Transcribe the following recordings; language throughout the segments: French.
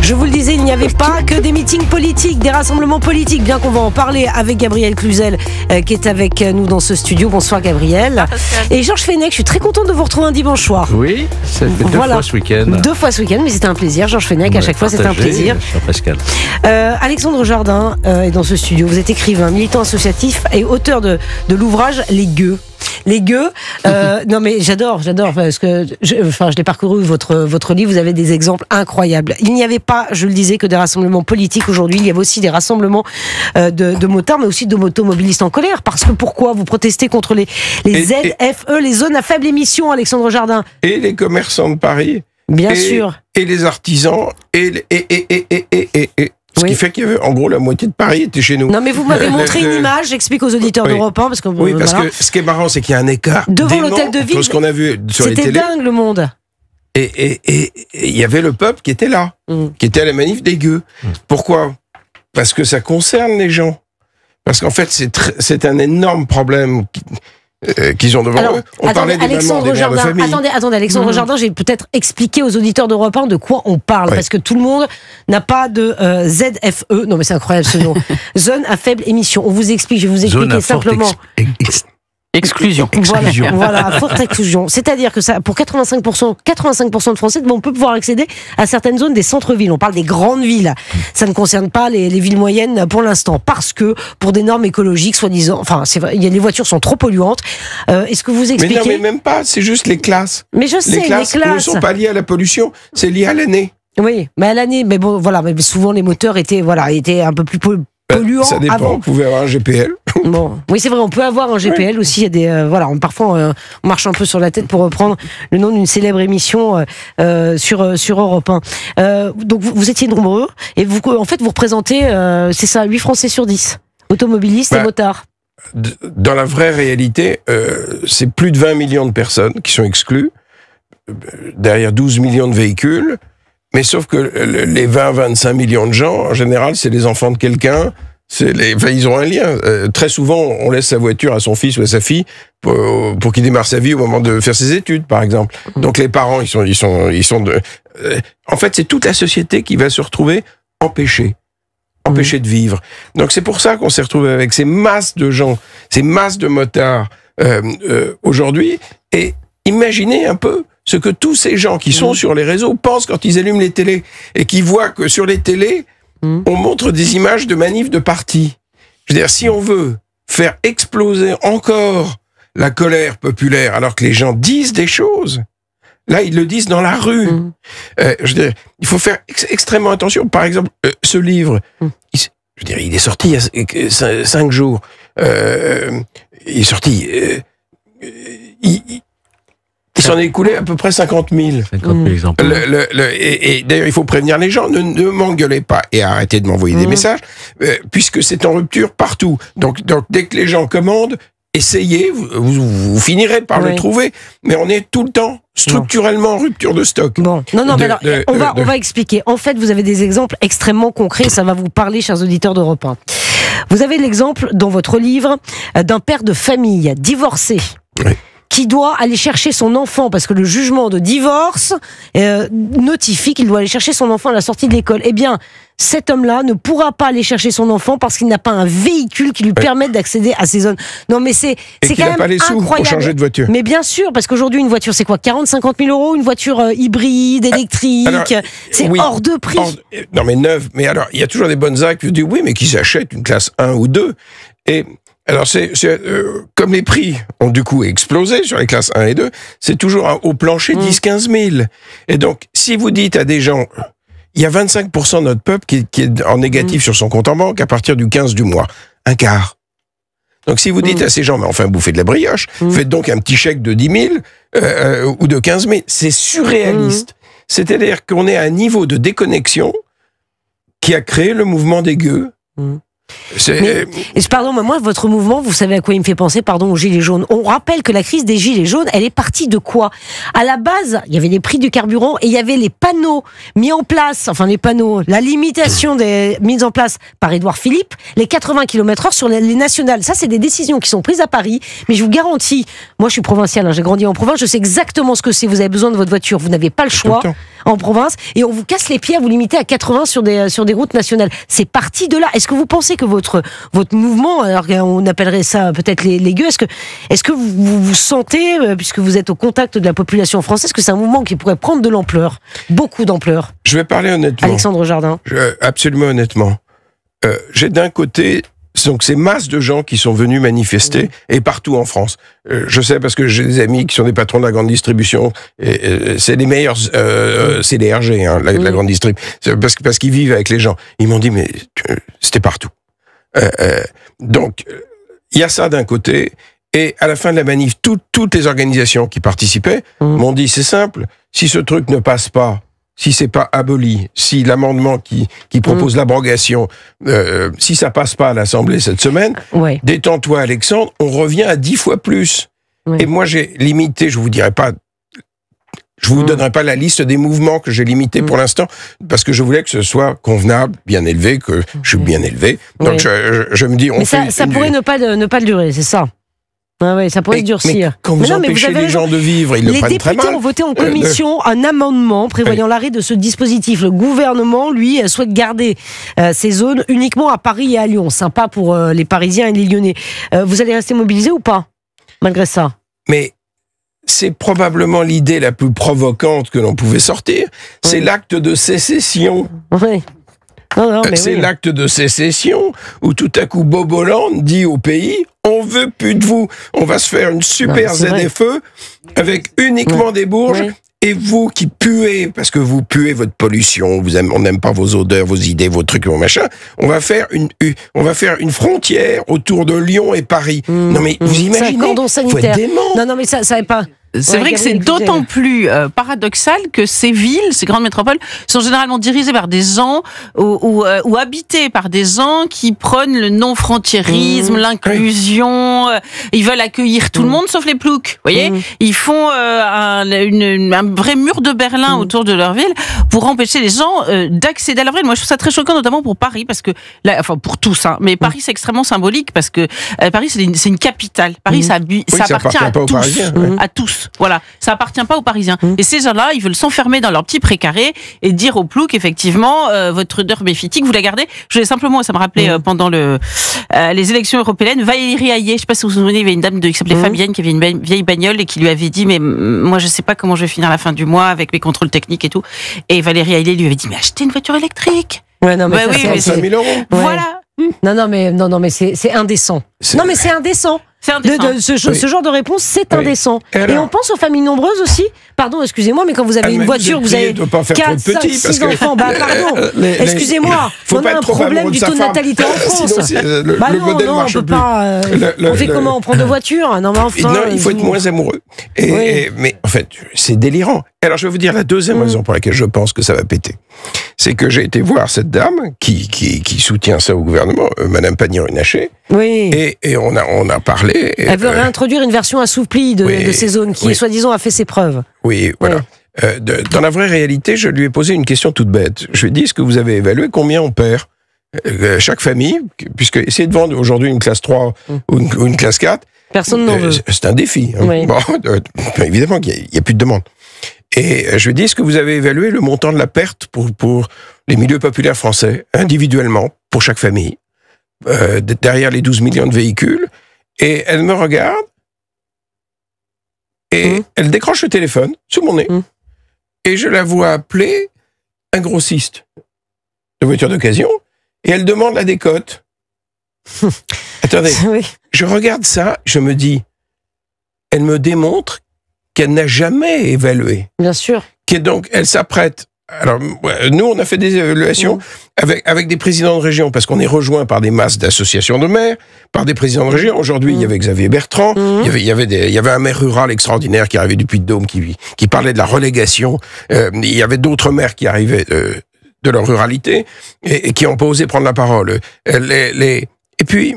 Je vous le disais, il n'y avait pas que des meetings politiques, des rassemblements politiques, bien qu'on va en parler avec Gabriel Cluzel qui est avec nous dans ce studio. Bonsoir Gabriel. Et Georges Fenech, je suis très contente de vous retrouver un dimanche soir. Oui, ça fait deux fois ce week-end. 2 fois ce week-end, mais c'était un plaisir. Georges Fenech, à chaque fois c'était un plaisir. Cher Pascal. Alexandre Jardin est dans ce studio. Vous êtes écrivain, militant associatif et auteur de l'ouvrage Les Gueux. Les Gueux, non mais j'adore parce que je l'ai parcouru votre livre, vous avez des exemples incroyables. Il n'y avait pas, je le disais, que des rassemblements politiques aujourd'hui, il y avait aussi des rassemblements de motards, mais aussi d'automobilistes en colère. Parce que pourquoi vous protestez contre les ZFE, les zones à faible émission, Alexandre Jardin? Et les commerçants de Paris. Bien sûr. Et les artisans, Ce qui fait qu'il y avait, en gros, la moitié de Paris était chez nous. Non, mais vous m'avez montré une image, j'explique aux auditeurs d'Europe 1, parce que... Oui, parce que ce qui est marrant, c'est qu'il y a un écart devant l'hôtel de ville, entre ce qu'on a vu sur les télés. C'était dingue, le monde. Et il y avait le peuple qui était là, qui était à la manif des Gueux. Pourquoi ? Parce que ça concerne les gens. Parce qu'en fait, c'est un énorme problème qu'ils ont devant eux. On parlait des mamans, des mères de famille. Attendez, Alexandre Jardin, j'ai peut-être expliqué aux auditeurs d'Europe 1 de quoi on parle, parce que tout le monde n'a pas de ZFE. Non, mais c'est incroyable ce nom. Zone à faible émission. On vous explique, je vais vous expliquer simplement. Exclusion. Voilà, forte exclusion. C'est-à-dire que ça, pour 85% de Français, on peut pouvoir accéder à certaines zones des centres-villes. On parle des grandes villes. Ça ne concerne pas les villes moyennes pour l'instant. Parce que, pour des normes écologiques, soi-disant, les voitures sont trop polluantes. Est-ce que vous expliquez? Mais non, mais même pas, c'est juste les classes. Mais je sais, les classes ne sont pas liées à la pollution, c'est lié à l'année. Oui, mais à l'année, mais bon, voilà, mais souvent les moteurs étaient un peu plus polluants ça dépend, avant. Vous pouvez avoir un GPL. Bon, oui, c'est vrai, on peut avoir un GPL aussi. Il y a des, parfois on marche un peu sur la tête pour reprendre le nom d'une célèbre émission sur Europe 1. Donc vous étiez nombreux et vous représentez, c'est ça, 8 Français sur 10, automobilistes et motards. Dans la vraie réalité, c'est plus de 20 millions de personnes qui sont exclues, derrière 12 millions de véhicules. Mais sauf que les 20-25 millions de gens, en général, c'est les enfants de quelqu'un. Ils ont un lien. Très souvent, on laisse sa voiture à son fils ou à sa fille pour qu'il démarre sa vie au moment de faire ses études, par exemple. Donc les parents, ils sont de. En fait, c'est toute la société qui va se retrouver empêchée de vivre. Donc c'est pour ça qu'on s'est retrouvé avec ces masses de gens, ces masses de motards aujourd'hui. Et imaginez un peu ce que tous ces gens qui sont sur les réseaux pensent quand ils allument les télés et qui voient que sur les télés, on montre des images de manifs de partis. Je veux dire, si on veut faire exploser encore la colère populaire alors que les gens disent des choses, là, ils le disent dans la rue. Je veux dire, il faut faire extrêmement attention. Par exemple, ce livre, il est sorti il y a 5 jours. Il est sorti... Il s'en est écoulé à peu près 50 000. 50 000 exemples. Et d'ailleurs, il faut prévenir les gens, ne m'engueulez pas et arrêtez de m'envoyer des messages, puisque c'est en rupture partout. Donc, dès que les gens commandent, essayez, vous finirez par le trouver, mais on est tout le temps structurellement en rupture de stock. Bon, mais alors, on va expliquer. En fait, vous avez des exemples extrêmement concrets, ça va vous parler, chers auditeurs d'Europe 1. Vous avez l'exemple dans votre livre d'un père de famille divorcé. Oui. Qui doit aller chercher son enfant, parce que le jugement de divorce notifie qu'il doit aller chercher son enfant à la sortie de l'école. Eh bien, cet homme-là ne pourra pas aller chercher son enfant parce qu'il n'a pas un véhicule qui lui permette d'accéder à ces zones. Non, mais c'est quand même pas les sous incroyable. Pour changer de voiture. Mais bien sûr, parce qu'aujourd'hui, une voiture, c'est quoi, 40-50 000 euros, une voiture hybride, électrique, c'est hors de prix. Non, mais neuve. Mais alors, il y a toujours des bonnes actes qui disent oui, mais qui s'achètent une classe 1 ou 2. Et alors, comme les prix ont du coup explosé sur les classes 1 et 2, c'est toujours au plancher 10-15 000. Et donc, si vous dites à des gens, il y a 25% de notre peuple qui est en négatif sur son compte en banque à partir du 15 du mois. Un quart. Donc, si vous dites à ces gens, mais enfin, bouffez de la brioche, faites donc un petit chèque de 10 000 ou de 15 000. C'est surréaliste. C'est-à-dire qu'on est à un niveau de déconnexion qui a créé le mouvement des gueux. Pardon, moi, votre mouvement, vous savez à quoi il me fait penser, aux Gilets jaunes. On rappelle que la crise des Gilets jaunes, elle est partie de quoi? À la base, il y avait les prix du carburant et il y avait les panneaux mis en place, la limitation mise en place par Édouard Philippe, les 80 km/h sur les nationales. Ça, c'est des décisions qui sont prises à Paris, mais je vous garantis, moi je suis provincial, j'ai grandi en province, je sais exactement ce que c'est. Vous avez besoin de votre voiture, vous n'avez pas le choix. en province, et on vous casse les pieds à vous limiter à 80 sur des routes nationales. C'est parti de là. Est-ce que vous pensez que votre mouvement, alors on appellerait ça peut-être les gueux, est-ce que vous sentez, puisque vous êtes au contact de la population française, que c'est un mouvement qui pourrait prendre de l'ampleur, beaucoup d'ampleur? Je vais parler honnêtement. Alexandre Jardin. Absolument honnêtement. J'ai d'un côté donc ces masses de gens qui sont venus manifester et partout en France. Je sais parce que j'ai des amis qui sont des patrons de la grande distribution et c'est les meilleurs CDRG, hein, la grande distrib, parce qu'ils vivent avec les gens. Ils m'ont dit mais c'était partout. Donc il y a ça d'un côté et à la fin de la manif, toutes les organisations qui participaient m'ont dit c'est simple, si ce truc ne passe pas, si c'est pas aboli, si l'amendement qui propose l'abrogation, si ça passe pas à l'Assemblée cette semaine, détends-toi Alexandre, on revient à 10 fois plus. Et moi j'ai limité, je vous dirai pas, je vous donnerai pas la liste des mouvements que j'ai limités pour l'instant, parce que je voulais que ce soit convenable, bien élevé, que je suis bien élevé. Donc je me dis, on fait... ça pourrait ne pas le durer, c'est ça? Ah ouais, ça pourrait se durcir. Mais quand vous empêchez les gens de vivre, ils le prennent très mal. Les députés ont voté en commission un amendement prévoyant l'arrêt de ce dispositif. Le gouvernement, lui, souhaite garder ces zones uniquement à Paris et à Lyon. Sympa pour les Parisiens et les Lyonnais. Vous allez rester mobilisés ou pas, malgré ça? Mais c'est probablement l'idée la plus provocante que l'on pouvait sortir. C'est l'acte de sécession. Oui. C'est l'acte de sécession où tout à coup Bob Hollande dit au pays on veut plus de vous, on va se faire une super ZFE avec uniquement des Bourges et vous qui puez, parce que vous puez votre pollution, on n'aime pas vos odeurs, vos idées, vos trucs, vos machins, on va faire une frontière autour de Lyon et Paris. Non mais vous imaginez, c'est un cordon sanitaire. Faut être dément. Non mais ça n'est pas... C'est vrai que c'est d'autant plus paradoxal que ces villes, ces grandes métropoles, sont généralement dirigées par des gens ou habitées par des gens qui prônent le non-frontiérisme, l'inclusion. Ils veulent accueillir tout le monde sauf les ploucs. Vous voyez, ils font un vrai mur de Berlin autour de leur ville pour empêcher les gens d'accéder à leur ville. Moi, je trouve ça très choquant, notamment pour Paris, parce que là, enfin pour tous, hein, mais Paris c'est extrêmement symbolique parce que Paris c'est une capitale. Paris ça appartient à tous, à tous. Voilà, ça appartient pas aux Parisiens. Et ces gens-là, ils veulent s'enfermer dans leur petit précaré et dire aux ploucs, effectivement, votre odeur méphitique, vous la gardez. Je voulais simplement, ça me rappelait pendant les élections européennes, Valérie Hayé, je sais pas si vous vous souvenez, il y avait une dame qui s'appelait Fabienne, qui avait une vieille bagnole et qui lui avait dit, mais moi je sais pas comment je vais finir la fin du mois avec mes contrôles techniques et tout. Et Valérie Hayé lui avait dit, mais achetez une voiture électrique. Ouais, non, mais c'est 5 000 euros. Voilà. Non, mais c'est indécent. Non, mais c'est indécent. Ce genre de réponse, c'est indécent. Et on pense aux familles nombreuses aussi. Pardon, excusez-moi, mais quand vous avez une voiture, vous avez 4, 5, 6 enfants. Pardon, excusez-moi. On a un problème du taux de natalité en France. On peut pas. On fait comment? On prend 2 voitures? Non, mais enfin. Non, il faut être moins amoureux. Mais en fait, c'est délirant. Alors, je vais vous dire la deuxième raison pour laquelle je pense que ça va péter. C'est que j'ai été voir cette dame qui soutient ça au gouvernement, Madame Pannier-Runacher. Oui. Et on a parlé. Elle veut réintroduire une version assouplie de ces zones qui, soi-disant, a fait ses preuves. Oui, voilà. Dans la vraie réalité, je lui ai posé une question toute bête. Je lui ai dit, est-ce que vous avez évalué combien on perd chaque famille, puisque essayer de vendre aujourd'hui une classe 3 ou une classe 4, personne n'en veut. C'est un défi. Hein. Oui. Bon, évidemment qu'il n'y a plus de demande. Et je lui ai dit, est-ce que vous avez évalué le montant de la perte pour les milieux populaires français, individuellement, pour chaque famille, derrière les 12 millions de véhicules? Et elle me regarde, et elle décroche le téléphone sous mon nez, et je la vois appeler un grossiste de voiture d'occasion, et elle demande la décote. Attendez, je regarde ça, je me dis, elle me démontre qu'elle n'a jamais évalué. Bien sûr. Donc, elle s'apprête. Alors, nous, on a fait des évaluations avec des présidents de région, parce qu'on est rejoint par des masses d'associations de maires, par des présidents de région. Aujourd'hui, il y avait Xavier Bertrand, il y avait un maire rural extraordinaire qui arrivait du Puy-de-Dôme, qui parlait de la relégation. Il y avait d'autres maires qui arrivaient de leur ruralité et qui ont pas osé prendre la parole. Et puis,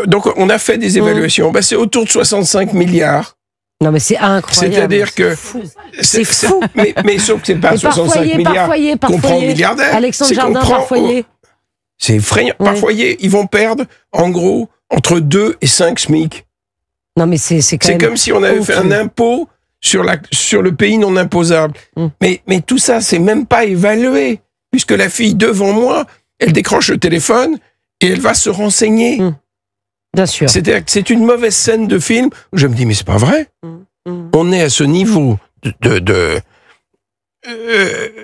donc, on a fait des évaluations. C'est autour de 65 milliards. Non, mais c'est incroyable. C'est-à-dire que... C'est fou. Mais sauf que c'est pas 65 milliards qu'on prend aux milliardaires. Alexandre Jardin, par foyer. C'est effrayant. Par foyer, ils vont perdre, en gros, entre 2 et 5 SMIC. Non, mais c'est quand même... C'est comme si on avait fait un impôt sur le pays non imposable. Mais tout ça, c'est même pas évalué, puisque la fille devant moi, elle décroche le téléphone et elle va se renseigner. Bien sûr. C'est-à-dire que c'est une mauvaise scène de film où je me dis, mais c'est pas vrai. On est à ce niveau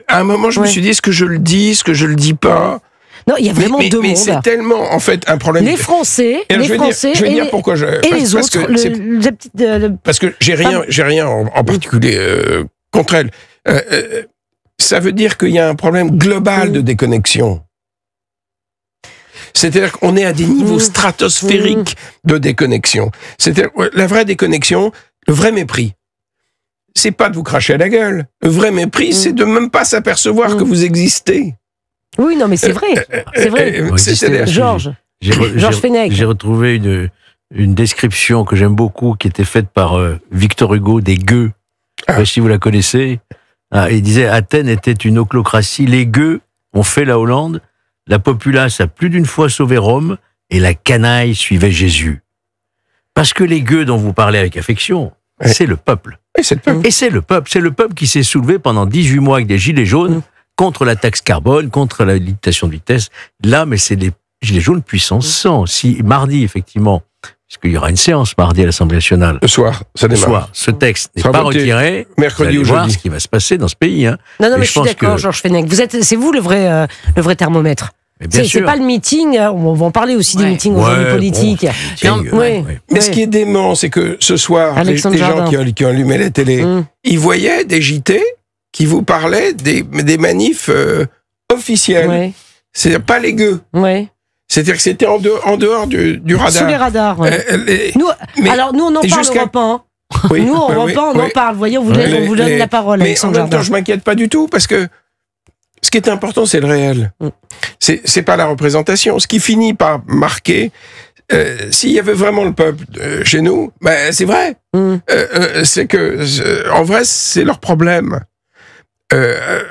à un moment, je me suis dit, est-ce que je le dis, est-ce que je le dis pas? Non, il y a vraiment deux mondes. Mais c'est tellement, en fait, un problème. Les Français, je vais dire pourquoi et les autres. Parce que j'ai rien en particulier contre elle. Ça veut dire qu'il y a un problème global de déconnexion. C'est-à-dire qu'on est à des niveaux stratosphériques de déconnexion. C'est-à-dire, la vraie déconnexion, le vrai mépris, c'est pas de vous cracher à la gueule. Le vrai mépris, c'est de même pas s'apercevoir que vous existez. Oui, non, mais c'est vrai. C'est vrai. Georges Fenech. J'ai retrouvé une description que j'aime beaucoup, qui était faite par Victor Hugo des gueux. Je ne sais pas si vous la connaissez. Il disait, Athènes était une ochlocratie. Les gueux ont fait la Hollande. La populace a plus d'une fois sauvé Rome et la canaille suivait Jésus. Parce que les gueux dont vous parlez avec affection, c'est le peuple. Oui, c'est le peuple. Et c'est le peuple. C'est le peuple qui s'est soulevé pendant 18 mois avec des gilets jaunes contre la taxe carbone, contre la limitation de vitesse. Là, mais c'est les gilets jaunes puissance 100. Si mardi, effectivement, puisqu'il y aura une séance mardi à l'Assemblée nationale. Le soir, ça démarre. Le soir, ce texte n'est pas retiré. Mercredi ou jeudi. Voir jeudi. ce qui va se passer dans ce pays. Non, mais je suis d'accord, Georges Fenech. C'est vous le vrai thermomètre. C'est pas le meeting, on va en parler aussi des meetings aujourd'hui politiques. Mais ce qui est dément, c'est que ce soir, les gens qui ont allumé la télé, ils voyaient des JT qui vous parlaient des manifs officiels. C'est-à-dire pas les gueux. C'est-à-dire que c'était en dehors du radar. Sous les radars, Alors nous, on en parle Europe 1. Oui, nous, Europe 1, on en parle. Voyez, on vous donne la parole. Mais en même temps, je m'inquiète pas du tout, parce que ce qui est important, c'est le réel. C'est pas la représentation. Ce qui finit par marquer, s'il y avait vraiment le peuple chez nous, c'est vrai. C'est que, en vrai, c'est leur problème.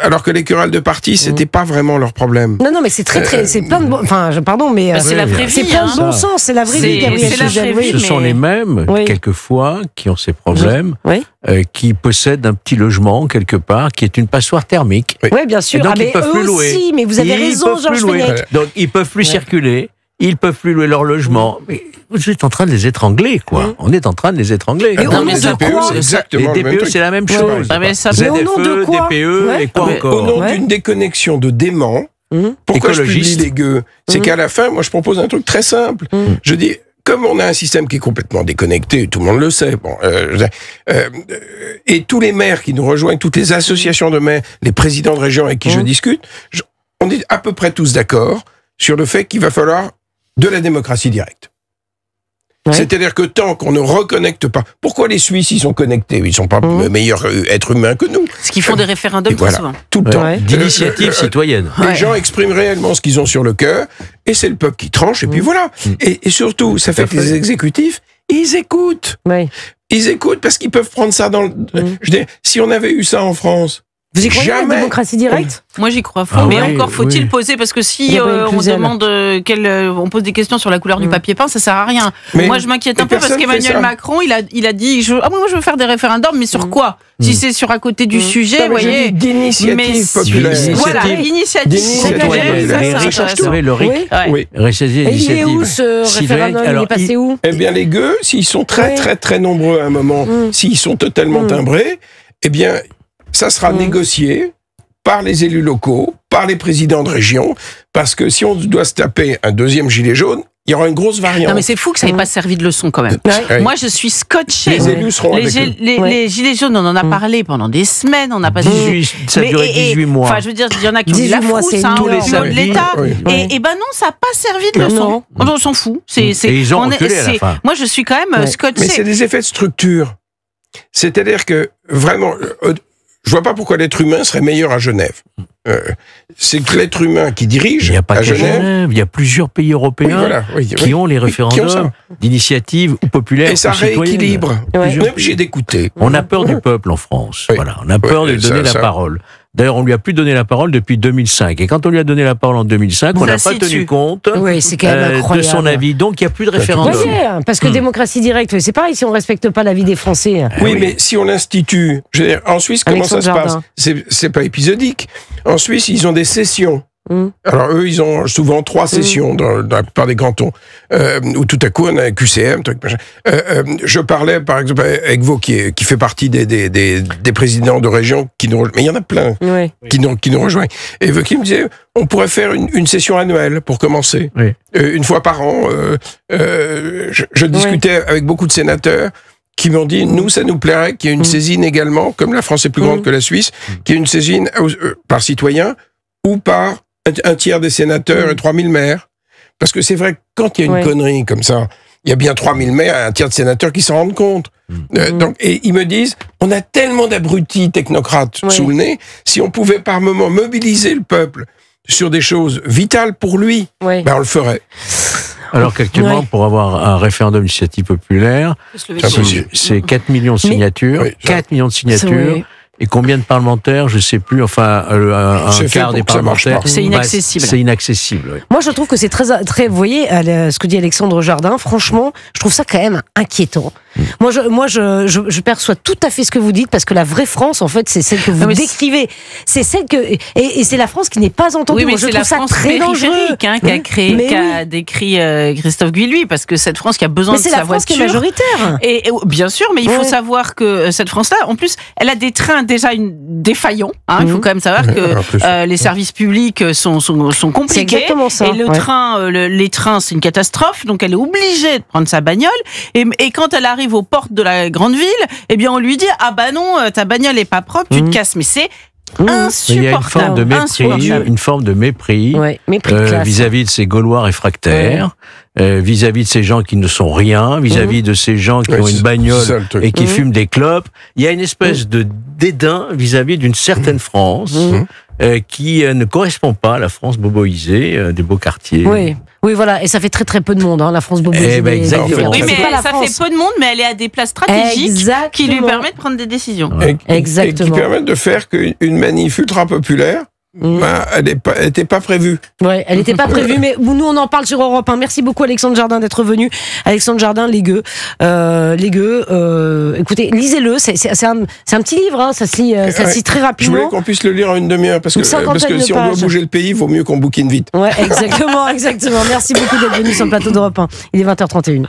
Alors que les querelles de parti, c'était pas vraiment leur problème. Non, mais c'est c'est plein de bon, pardon, mais c'est la vraie vie. C'est plein de bon sens, c'est la vraie vie, Gabriel Cluzel. Ce sont les mêmes, quelquefois, qui ont ces problèmes, qui possèdent un petit logement quelque part, qui est une passoire thermique. Oui, bien sûr. Donc ils peuvent plus louer. Aussi, mais vous avez raison, Georges Fenech. Donc ils peuvent plus circuler. Ils peuvent plus louer leur logement. Mais vous êtes en train de les étrangler, quoi. On est en train de les étrangler. Et au nom de quoi? Exactement. Les DPE, c'est la même chose. Mais au nom de quoi? DPE, et quoi encore? Au nom d'une déconnexion de dément, pourquoi je publie les gueux? C'est qu'à la fin, moi, je propose un truc très simple. Je dis, comme on a un système qui est complètement déconnecté, tout le monde le sait, et tous les maires qui nous rejoignent, toutes les associations de maires, les présidents de région avec qui je discute, on est à peu près tous d'accord sur le fait qu'il va falloir de la démocratie directe. C'est-à-dire que tant qu'on ne reconnecte pas... Pourquoi les Suisses, ils sont connectés? Ils ne sont pas meilleurs êtres humains que nous. Parce qu'ils font des référendums très souvent. Tout le temps. D'initiative citoyenne. Les gens expriment réellement ce qu'ils ont sur le cœur, et c'est le peuple qui tranche, et puis voilà. Et surtout, ça fait que les exécutifs, ils écoutent. Ils écoutent parce qu'ils peuvent prendre ça dans le... Je dis, si on avait eu ça en France... Vous y croyez à la démocratie directe? Moi, j'y crois fort. Mais encore faut-il poser, parce que si on demande on pose des questions sur la couleur du papier peint, ça sert à rien. Moi, je m'inquiète un peu parce qu'Emmanuel Macron, il a dit, moi, je veux faire des référendums, mais sur quoi? Si c'est sur à côté du sujet, vous voyez. D'initiative populaire. Voilà, initiative populaire. Vous savez, le RIC. Il est où ce référendum? Il est passé où? Eh bien, les gueux, s'ils sont très, très, très nombreux à un moment, s'ils sont totalement timbrés, eh bien, ça sera négocié par les élus locaux, par les présidents de région, parce que si on doit se taper un deuxième gilet jaune, il y aura une grosse variante. Non, mais c'est fou que ça n'ait pas servi de leçon quand même. Moi, je suis scotché. Les élus seront les gilets jaunes, on en a parlé pendant des semaines, on n'a pas... Ça a duré 18 mois. Enfin, je veux dire, il y en a qui ont eu la frousse, de l'État. Et ben non, ça n'a pas servi de leçon. On s'en fout. Et ils ont reculé à la fin. Moi, je suis quand même scotché. Mais c'est des effets de structure. C'est-à-dire que, vraiment... Je vois pas pourquoi l'être humain serait meilleur à Genève. C'est que l'être humain qui dirige à Genève. Il y a plusieurs pays européens qui ont les référendums d'initiative ou populaires. Et ça rééquilibre. On est obligé d'écouter. On a peur du peuple en France. Voilà. On a peur de lui donner la parole. D'ailleurs, on lui a plus donné la parole depuis 2005. Et quand on lui a donné la parole en 2005, on n'a pas tenu compte Oui, c'est quand même de incroyable. son avis. Donc, il n'y a plus de Vous référendum. voyez, parce que démocratie directe, c'est pareil si on respecte pas l'avis des Français. Oui, mais si on institue, je veux dire, en Suisse, comment ça se passe? C'est pas épisodique. En Suisse, ils ont des sessions. Alors eux, ils ont souvent 3 sessions dans la plupart des cantons, où tout à coup on a un QCM, truc machin. Je parlais par exemple avec Vauquier, qui fait partie des présidents de région qui nous, mais il y en a plein qui nous rejoignent. Et Vauquier me disait, on pourrait faire une session annuelle pour commencer, une fois par an. Je discutais avec beaucoup de sénateurs qui m'ont dit, nous, ça nous plairait qu'il y ait une saisine également, comme la France est plus grande que la Suisse, qu'il y ait une saisine par citoyen ou par un tiers des sénateurs et 3000 maires. Parce que c'est vrai que quand il y a une connerie comme ça, il y a bien 3000 maires et un tiers de sénateurs qui s'en rendent compte. Donc, et ils me disent, on a tellement d'abrutis technocrates sous le nez, si on pouvait par moment mobiliser le peuple sur des choses vitales pour lui, ben on le ferait. Alors qu'actuellement, pour avoir un référendum d'initiative populaire, c'est 4 millions de signatures. 4 millions de signatures. Et combien de parlementaires? Je sais plus. Enfin, un quart des parlementaires. C'est inaccessible. C'est inaccessible. Oui. Moi, je trouve que c'est très. Vous voyez, ce que dit Alexandre Jardin. Franchement, je trouve ça quand même inquiétant. Moi, je perçois tout à fait ce que vous dites parce que la vraie France, en fait, c'est celle que vous décrivez. C'est celle que et c'est la France qui n'est pas entendue. Oui, mais moi, je c'est trouve la ça France très dangereux. Qui a décrit Christophe Guilluy, parce que cette France qui a besoin de sa voiture. Mais c'est la France qui est majoritaire. Et bien sûr, mais il faut savoir que cette France-là, en plus, elle a des trains déjà défaillants. Il faut quand même savoir que les services publics sont compliqués. C'est exactement ça. Et les trains, c'est une catastrophe. Donc elle est obligée de prendre sa bagnole. Et quand elle arrive aux portes de la grande ville, eh bien on lui dit, ah bah non, ta bagnole est pas propre, tu te casses. Mais c'est insupportable. Il y a une forme de mépris, vis-à-vis de ces Gaulois réfractaires, vis-à-vis de ces gens qui ne sont rien, vis-à-vis de ces gens qui ont une bagnole et qui fument des clopes. Il y a une espèce de dédain vis-à-vis d'une certaine France qui ne correspond pas à la France boboisée des beaux quartiers. Oui, voilà, et ça fait très très peu de monde, la France boboisée. Exactement. Oui, mais ça fait peu de monde, mais elle est à des places stratégiques qui lui permettent de prendre des décisions. Exactement. Et qui permettent de faire qu'une manif ultra populaire, elle n'était pas prévue. Ouais, elle n'était pas prévue, mais nous on en parle sur Europe 1. Merci beaucoup Alexandre Jardin d'être venu. Alexandre Jardin, Les Gueux. Écoutez, lisez-le, c'est un petit livre, ça se lit très rapidement. Je voulais qu'on puisse le lire en une demi-heure, parce que si on doit bouger le pays, il vaut mieux qu'on bouquine vite. Ouais, exactement. Merci beaucoup d'être venu sur le plateau d'Europe 1. Il est 20h31.